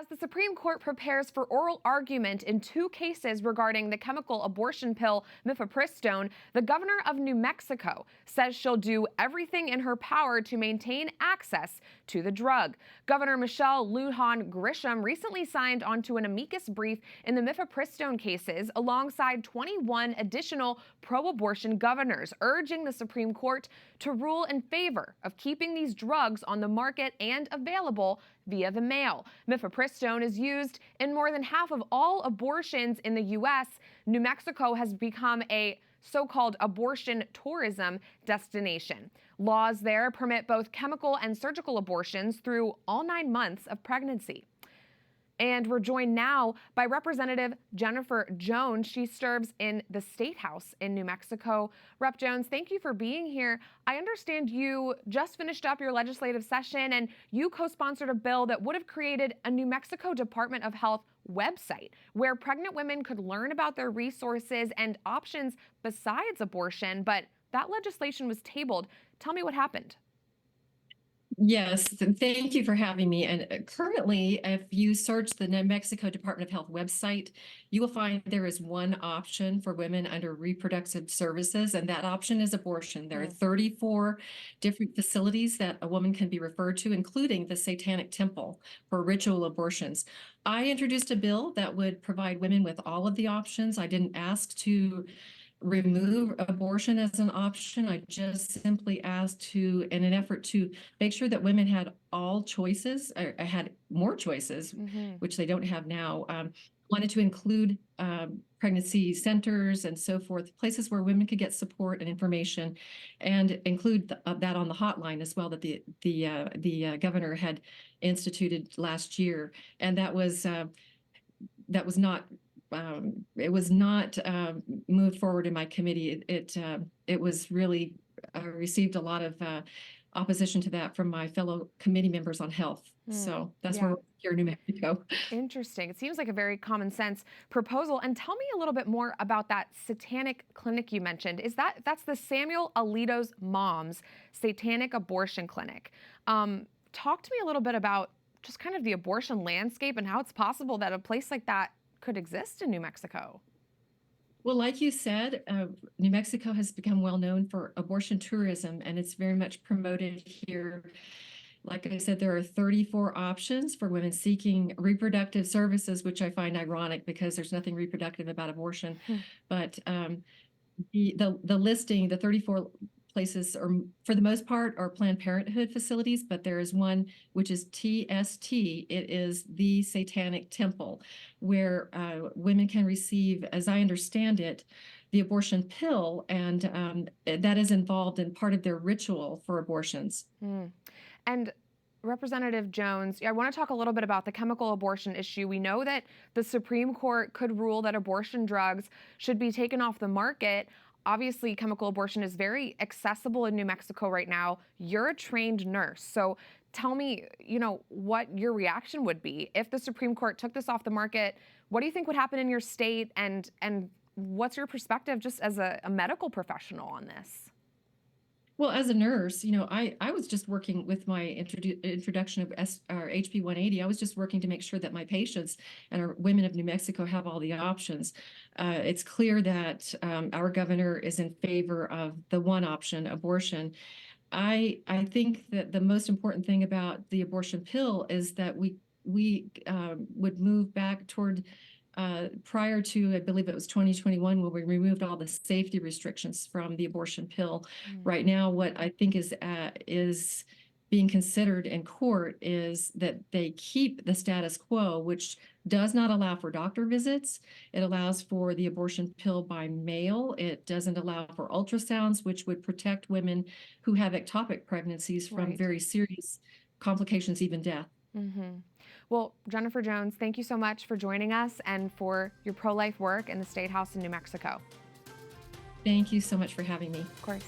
As the Supreme Court prepares for oral argument in two cases regarding the chemical abortion pill mifepristone, the governor of New Mexico says she'll do everything in her power to maintain access to the drug. Governor Michelle Lujan-Grisham recently signed onto an amicus brief in the mifepristone cases alongside 21 additional pro-abortion governors, urging the Supreme Court to rule in favor of keeping these drugs on the market and available via the mail. Mifepristone is used in more than half of all abortions in the U.S. New Mexico has become a so-called abortion tourism destination. Laws there permit both chemical and surgical abortions through all 9 months of pregnancy. And we're joined now by Representative Jenifer Jones. She serves in the State House in New Mexico. Rep. Jones, thank you for being here. I understand you just finished up your legislative session and you co-sponsored a bill that would have created a New Mexico Department of Health website where pregnant women could learn about their resources and options besides abortion, but that legislation was tabled. Tell me what happened. Yes, thank you for having me. And currently, if you search the New Mexico Department of Health website, you will find there is one option for women under reproductive services, and that option is abortion. There are 34 different facilities that a woman can be referred to, including the Satanic Temple for ritual abortions. I introduced a bill that would provide women with all of the options. I didn't ask to remove abortion as an option. I just simply asked to, in an effort to make sure that women had all choices, or had more choices, which they don't have now. Wanted to include pregnancy centers and so forth, places where women could get support and information, and include that on the hotline as well that the governor had instituted last year. And that was not. It was not moved forward in my committee. It was really received a lot of opposition to that from my fellow committee members on health. So that's where we're here in New Mexico. Interesting. It seems like a very common sense proposal. And tell me a little bit more about that satanic clinic you mentioned. That's the Samuel Alito's mom's satanic abortion clinic. Talk to me a little bit about just kind of the abortion landscape and how it's possible that a place like that could exist in New Mexico. Well, like you said, New Mexico has become well known for abortion tourism, and it's very much promoted here. Like I said, there are 34 options for women seeking reproductive services, which I find ironic because there's nothing reproductive about abortion. But the listing, the 34 places, are for the most part are Planned Parenthood facilities, but there is one which is TST. It is the Satanic Temple, where women can receive, as I understand it, the abortion pill, and that is involved in part of their ritual for abortions. And Representative Jones, I want to talk a little bit about the chemical abortion issue. We know that the Supreme Court could rule that abortion drugs should be taken off the market. Obviously, chemical abortion is very accessible in New Mexico right now. You're a trained nurse. So tell me, what your reaction would be if the Supreme Court took this off the market. What do you think would happen in your state? And what's your perspective just as a medical professional on this? Well, as a nurse, I was just working with my introduction of HB 180. I was just working to make sure that my patients and our women of New Mexico have all the options. It's clear that our governor is in favor of the one option, abortion. I think that the most important thing about the abortion pill is that we would move back toward prior to, I believe it was 2021, when we removed all the safety restrictions from the abortion pill. Right now, what I think is being considered in court is that they keep the status quo, which does not allow for doctor visits. It allows for the abortion pill by mail. It doesn't allow for ultrasounds, which would protect women who have ectopic pregnancies from very serious complications, even death. Well, Jenifer Jones, thank you so much for joining us and for your pro-life work in the State House in New Mexico. Thank you so much for having me. Of course.